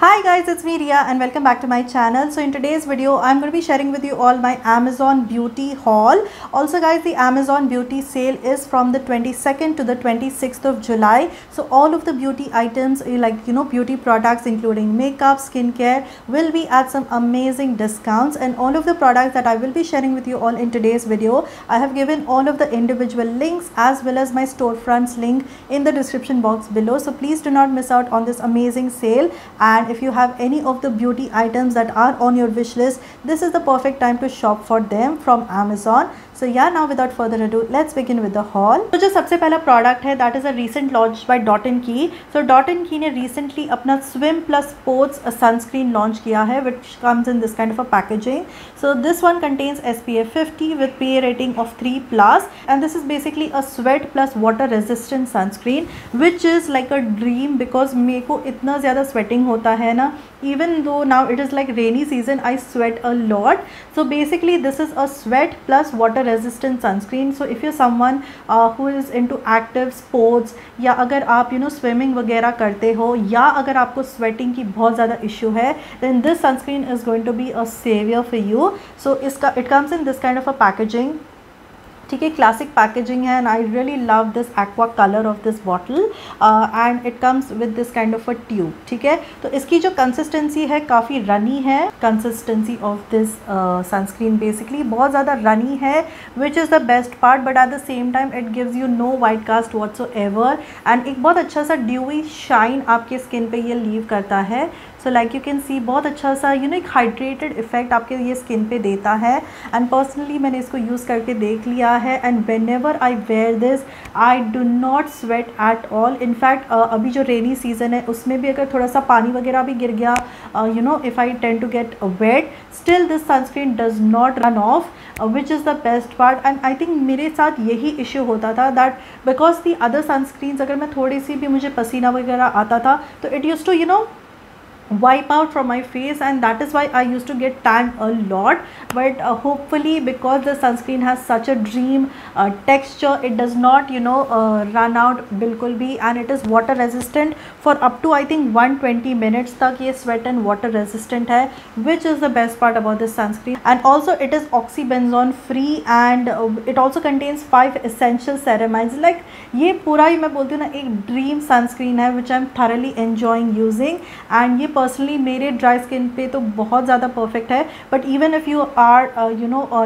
Hi guys, it's me Ria and welcome back to my channel. So in today's video, I'm going to be sharing with you all my Amazon beauty haul. Also guys, the Amazon beauty sale is from the 22nd to the 26th of July. So all of the beauty items like beauty products including makeup, skincare will be at some amazing discounts, and all of the products that I will be sharing with you all in today's video, I have given all of the individual links as well as my storefronts link in the description box below. So please do not miss out on this amazing sale, and if you have any of the beauty items that are on your wish list, this is the perfect time to shop for them from Amazon. So yeah, now without further ado, let's begin with the haul. तो जो सबसे पहला product है that is a recent launch by Dot & Key. So Dot & Key ने recently अपना Swim Plus Sports sunscreen launch किया है, which comes in this kind of a packaging. So this one contains SPF 50 with PA rating of 3+, and this is basically a sweat plus water resistant sunscreen, which is like a dream because मेरे को इतना ज़्यादा sweating होता है ना. Even though now it is like rainy season, I sweat a lot. So basically this is a sweat plus water resistant sunscreen. So if you're someone who is into active sports, या अगर आप swimming वगैरह करते हो, या अगर आपको sweating की बहुत ज़्यादा इशू है, then this sunscreen is going to be a savior for you. So इसका it comes in this kind of a packaging. ठीक है, क्लासिक पैकेजिंग है, and I really love this aqua colour of this bottle, and it comes with this kind of a tube. ठीक है, तो इसकी जो consistency है काफ़ी रनी है. Consistency of this sunscreen basically बहुत ज़्यादा रनी है, which is the best part, but at the same time it gives you no white cast whatsoever, and एक बहुत अच्छा सा ड्यूई शाइन आपके स्किन पे ये लीव करता है. So like you can see बहुत अच्छा सा एक हाइड्रेटेड इफेक्ट आपके ये स्किन पे देता है. एंड पर्सनली मैंने इसको यूज़ करके देख लिया है, and whenever I wear this I do not sweat at all. In fact अभी जो रेनी सीज़न है उसमें भी अगर थोड़ा सा पानी वगैरह भी गिर गया, if I tend to get wet, still this sunscreen does not run off, which is the best part. And I think मेरे साथ यही इश्यू होता था that because the other sunscreens अगर मैं थोड़ी सी भी मुझे पसीना वगैरह आता था तो it use to wipe out from my face, and that is why I used to get tan a lot. But hopefully because the sunscreen has such a dream texture, it does not run out बिल्कुल भी, and it is water resistant for up to I think 120 minutes तक ये sweat and water resistant है, which is the best part about this sunscreen. And also it is oxybenzone free, and it also contains 5 essential ceramides. like ये पूरा ही मैं बोलती हूँ ना एक dream sunscreen है, which I am thoroughly enjoying using, and ये पर्सनली मेरे ड्राई स्किन पे तो बहुत ज़्यादा परफेक्ट है. But even if you are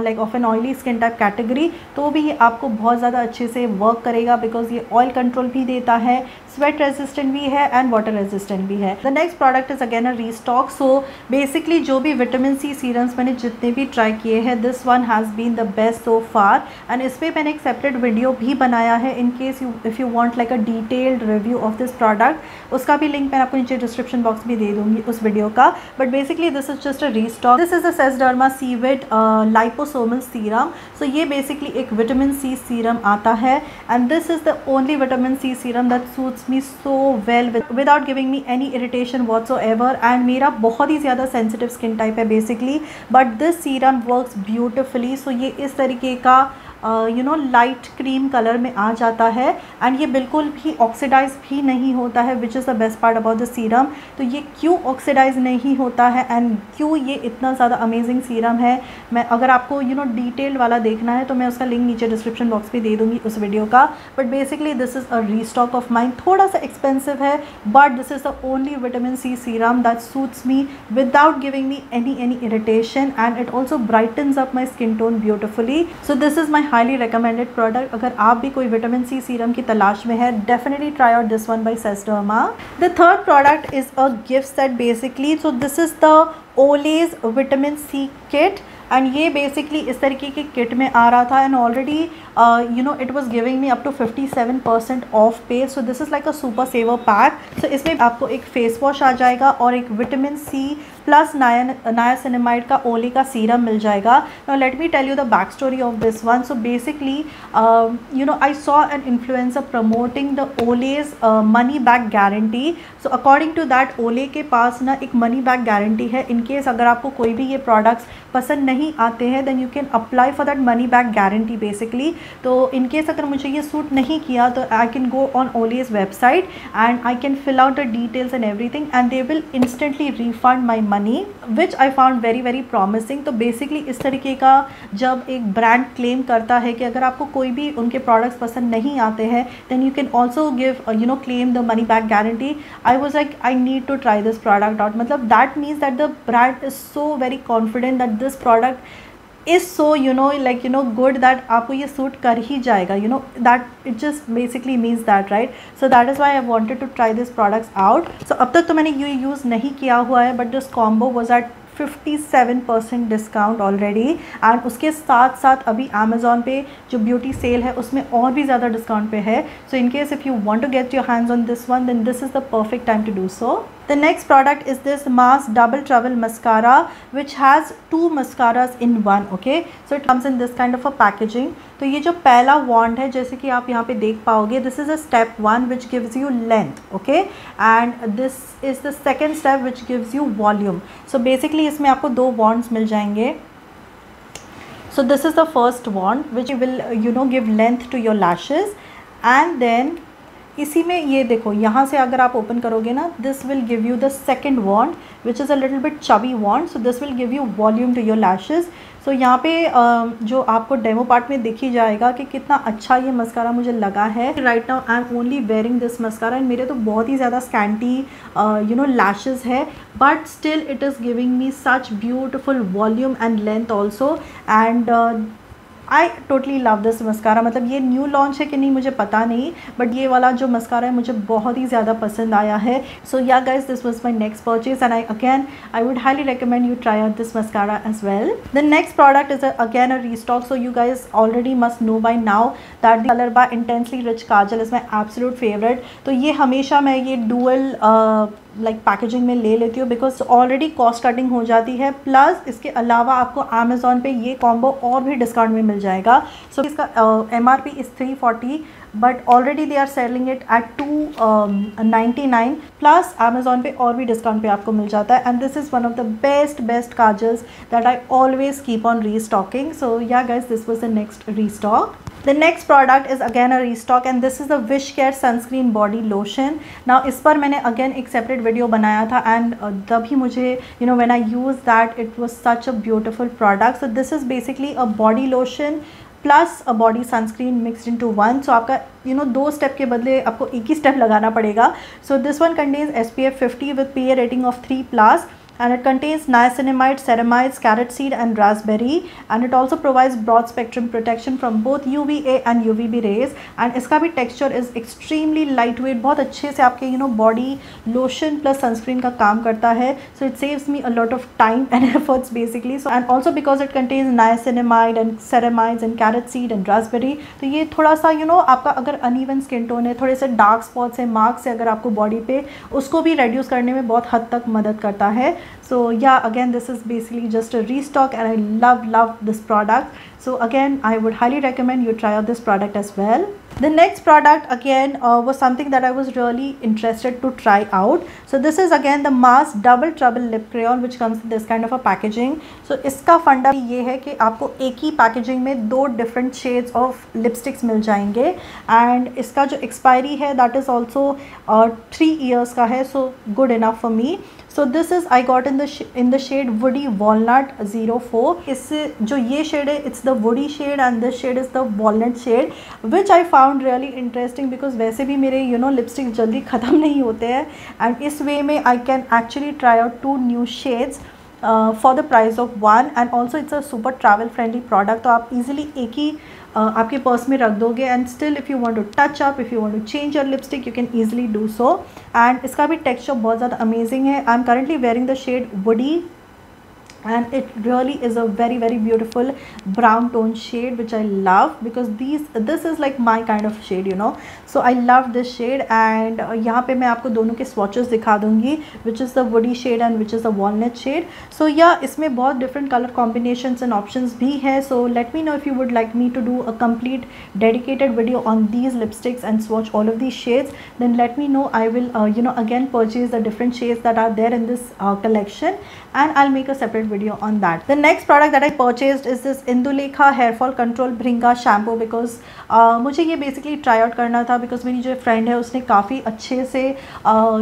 like of an oily skin type category, तो भी ये आपको बहुत ज़्यादा अच्छे से वर्क करेगा, बिकॉज ये ऑयल कंट्रोल भी देता है, स्वेट रेजिस्टेंट भी है, एंड वाटर रेजिस्टेंट भी है. The next product is again a restock. So basically जो भी विटामिन सी सीरम्स मैंने जितने भी ट्राई किए हैं, this one has been the best so far, and इस पर मैंने एक सेपरेट वीडियो भी बनाया है in case if you want like a detailed review of this product. उसका भी लिंक मैं आपको नीचे डिस्क्रिप्शन बॉक्स में दे दूँगी उस वीडियो का. But basically this is just a restock. This is the Sesderma C Vit liposomal serum. So ये बेसिकली एक विटामिन सी सीरम आता है, and this is the only vitamin C serum that suits me so well without giving me any irritation whatsoever. And मेरा बहुत ही ज़्यादा sensitive skin type है basically, but this serum works beautifully. So ये इस तरीके का लाइट क्रीम कलर में आ जाता है, एंड ये बिल्कुल भी ऑक्सीडाइज भी नहीं होता है, which is the best part about the serum. तो ये क्यों ऑक्सीडाइज नहीं होता है एंड क्यों ये इतना ज़्यादा अमेजिंग सीरम है, मैं अगर आपको डिटेल्ड वाला देखना है तो मैं उसका लिंक नीचे डिस्क्रिप्शन बॉक्स में दे दूँगी उस वीडियो का. But basically this is a restock of mine. थोड़ा सा एक्सपेंसिव है, but this is the only vitamin C serum that suits me without giving me any irritation, and it also brightens up my skin tone beautifully. So this is my highly recommended product. अगर आप भी कोई vitamin C serum की तलाश में है, definitely try out this one by Sesderma. The third product is a gift set basically. So this is the Olay's vitamin C kit, and ये basically इस तरीके की किट में आ रहा था, and already it was giving me up to 57% off पे. So this is like a super saver pack. So इसमें आपको एक फेस वॉश आ जाएगा और एक विटामिन सी प्लस नायासिनामाइड का ओले का सीरम मिल जाएगा. Now let me tell you the back story of this one. So basically you know I saw an influencer promoting the Olay's money back guarantee. So according to that Olay के पास ना एक money back guarantee है. In case अगर आपको कोई भी ये products पसंद नहीं आते हैं then you can apply for that money back guarantee basically. तो इन केस अगर मुझे ये सूट नहीं किया तो I can go on Olay's website and I can fill out the details and everything and they will instantly refund my money, which I found very very promising. तो basically इस तरीके का जब एक ब्रांड क्लेम करता है कि अगर आपको कोई भी उनके प्रोडक्ट्स पसंद नहीं आते हैं then you can also give you no claim the money back guarantee. I was like I need to try this product out. मतलब that means that the brand is so very confident that this product is so you know like you know good that आपको ये suit कर ही जाएगा. You know that it just basically means that right. So that is why I wanted to try this products out. So अब तक तो मैंने ये यूज़ नहीं किया हुआ है but this combo was at 57% discount already and उसके साथ साथ अभी अमेज़ॉन पे जो ब्यूटी सेल है उसमें और भी ज़्यादा डिस्काउंट पे है. So in case if you want to get your hands on this one then this is the perfect time to do so. The next product is this Mars Double Trouble Mascara which has 2 mascaras in one. Okay, so it comes in this kind of a packaging. तो ये जो पहला wand है जैसे कि आप यहाँ पे देख पाओगे this is a step 1 which gives you length. Okay, and this is the second step which gives you volume. So basically इसमें आपको 2 wands मिल जाएंगे. So this is the first wand which will you know give length to your lashes and then इसी में ये देखो यहाँ से अगर आप ओपन करोगे ना this will give you the second wand which is a little bit chubby wand. So this will give you volume to your lashes. So यहाँ पे जो आपको डेमो पार्ट में दिख ही जाएगा कि कितना अच्छा ये मस्कारा मुझे लगा है. Right now I am only wearing this mascara and मेरे तो बहुत ही ज़्यादा स्कैंटी यू नो लैशेज़ है but still it is giving me such beautiful volume and length also and I totally love this mascara. मतलब ये new launch है कि नहीं मुझे पता नहीं बट ये वाला जो मस्कारा है मुझे बहुत ही ज़्यादा पसंद आया है. सो yeah guys this was my next purchase and I would highly recommend you try out this mascara as well. The next product is again a restock. So you guys already must know by now that the Color by Intensely Rich Kajal is my absolute favorite. तो ये हमेशा मैं ये dual like packaging में ले लेती हूँ because already cost cutting हो जाती है प्लस इसके अलावा आपको अमेज़ॉन पे ये कॉम्बो और भी डिस्काउंट में मिल जाएगा. सो इसका MRP is 340 but already they are selling it at 299 plus Amazon पे और भी डिस्काउंट पे आपको मिल जाता है. And this is one of the best kajals that I always keep on restocking. So yeah guys this was the next restock. The next product is again a restock and this is the Wish Care Sunscreen Body Lotion. Now इस पर मैंने again एक separate video बनाया था and तभी मुझे you know when I used that it was such a beautiful product. So this is basically a body lotion plus a body sunscreen mixed into one. So आपका you know 2 step के बदले आपको एक ही step लगाना पड़ेगा. So this one contains SPF 50 with PA rating of 3+. And it contains niacinamide, ceramides, carrot seed and raspberry and it also provides broad spectrum protection from both UVA and UVB rays and इसका भी texture is extremely lightweight. बहुत अच्छे से आपके you know body lotion plus sunscreen का काम करता है. So it saves me a lot of time and efforts basically. So and also because it contains niacinamide and ceramides and carrot seed and raspberry तो ये थोड़ा सा you know आपका अगर uneven skin tone है, थोड़े से dark spots है, marks है अगर आपको body पे उसको भी reduce करने में बहुत हद तक मदद करता है. So yeah, again this is basically just a restock and I love this product. So again I would highly recommend you try out this product as well. The next product again was something that I was really interested to try out. So this is again the Mars Double Trouble Lip Crayon which comes in this kind of a packaging. So इसका फंडा ये है कि आपको एक ही packaging में 2 different shades of lipsticks मिल जाएंगे and इसका जो expiry है that is also 3 years का है. So good enough for me. So this is I got in the shade Woody Walnut 04. इस जो ये shade है it's the woody shade and this shade is the walnut shade which I found really interesting because वैसे भी मेरे you know lipstick जल्दी ख़त्म नहीं होते हैं and इस way में I can actually try out 2 new shades for the price of 1 and also it's a super travel friendly product. तो आप easily एक ही आपके पर्स में रख दोगे and still if you want to touch up, if you want to change your lipstick you can easily do so. And इसका भी texture बहुत ज़्यादा अमेजिंग है. I am currently wearing the shade woody and it really is a very very beautiful brown tone shade which I love because this is like my kind of shade, you know. So I love this shade and यहाँ पे मैं आपको दोनों के swatches दिखा दूँगी, which is the woody shade and which is the walnut shade. So yeah, इसमें बहुत different color combinations and options भी है. So let me know if you would like me to do a complete dedicated video on these lipsticks and swatch all of these shades. Then let me know. I will you know, again purchase the different shades that are there in this collection, and I'll make a separate video on that. The next product that I purchased is this Indulekha hair fall control Bhringa shampoo because मुझे ये basically try out करना था because मेरी जो friend है उसने काफ़ी अच्छे से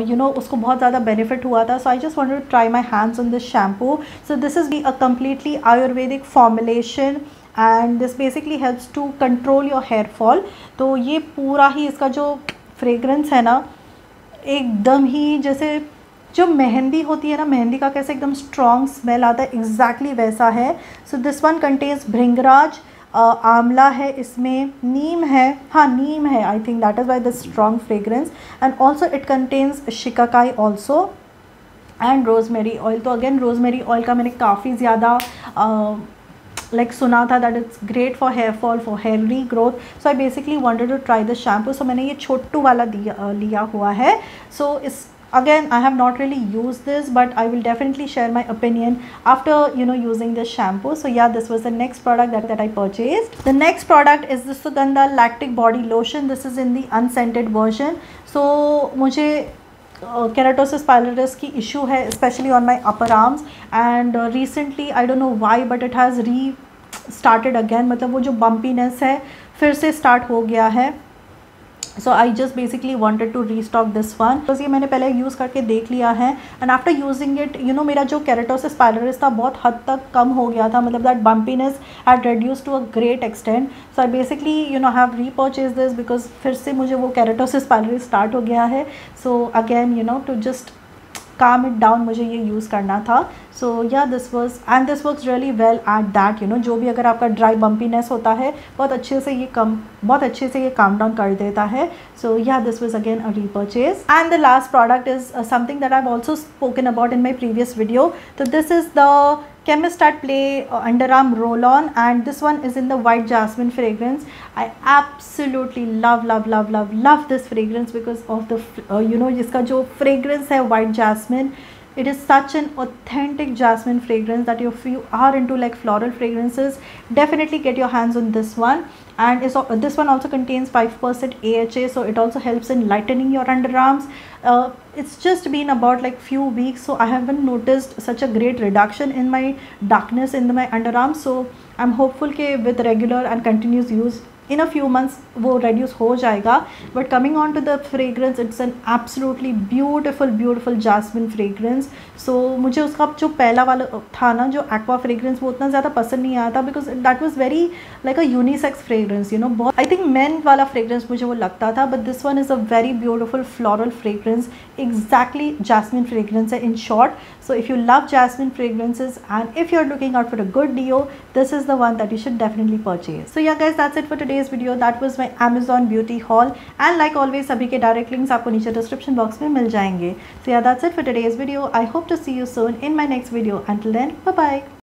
you know, उसको बहुत ज़्यादा benefit हुआ था. So I just wanted to try my hands on this shampoo. So this is a completely Ayurvedic formulation and this basically helps to control your hair fall. तो ये पूरा ही इसका जो fragrance है ना, एकदम ही जैसे जो मेहंदी होती है ना, मेहंदी का कैसे एकदम स्ट्रॉन्ग स्मेल आता है, एग्जैक्टली वैसा है. सो दिस वन कंटेन्स भृंगराज, आंवला है इसमें, नीम है, हाँ नीम है, I think that is why the strong fragrance. And also it contains shikakai also and rosemary oil. तो अगेन रोजमेरी ऑयल का मैंने काफ़ी ज़्यादा like सुना था that it's great for hair fall, for hair regrowth. So I basically wanted to try this shampoo. So मैंने ये छोटू वाला लिया हुआ है. So इस again I have not really used this, but I will definitely share my opinion after, you know, using this shampoo. So yeah, this was the next product that I purchased. The next product is the Sugandha lactic body lotion. This is in the unscented version. So मुझे keratosis pilaris की issue है especially on my upper arms, and recently I don't know why but it has restarted again. मतलब वो जो bumpiness है फिर से start हो गया है. So I just basically wanted to restock this one because ये मैंने पहले यूज़ करके देख लिया है and after using it, you know, मेरा जो keratosis pilaris था बहुत हद तक कम हो गया था. मतलब that bumpiness had reduced to a great extent. So I basically, you know, have repurchased this because फिर से मुझे वो keratosis pilaris start हो गया है. So again, you know, to just calm it down मुझे ये यूज़ करना था. So yeah, this works really well at that, you know, जो भी अगर आपका dry bumpiness होता है बहुत अच्छे से ये calm down कर देता है. So yeah, this was again a repurchase. And the last product is something that I've also spoken about in my previous video. So this is the Chemist at Play underarm roll-on, and this one is in the white jasmine fragrance. I absolutely love this fragrance because of the you know, जिसका जो fragrance है white jasmine. It is such an authentic jasmine fragrance that if you are into like floral fragrances, definitely get your hands on this one. And this one also contains 5% AHA, so it also helps in lightening your underarms. It's just been about like few weeks, so I haven't noticed such a great reduction in my darkness in my underarms. So I'm hopeful that with regular and continuous use in a few months वो reduce हो जाएगा. But coming on to the fragrance, it's an absolutely beautiful jasmine fragrance. So मुझे उसका जो पहला वाला था ना, जो aqua fragrance, वो उतना ज़्यादा पसंद नहीं आया था because that was very like a unisex fragrance, you know. बहुत I think men वाला fragrance मुझे वो लगता था, but this one is a very beautiful floral fragrance, exactly jasmine fragrance in short. So if you love jasmine fragrances and if you're looking out for a good deo, this is the one that you should definitely purchase. So yeah guys, that's it for today's video. That was my Amazon beauty haul, and like always सभी के direct links आपको नीचे description box में मिल जाएंगे. So yeah, that's it for today's video. I hope to see you soon in my next video. Until then, bye bye.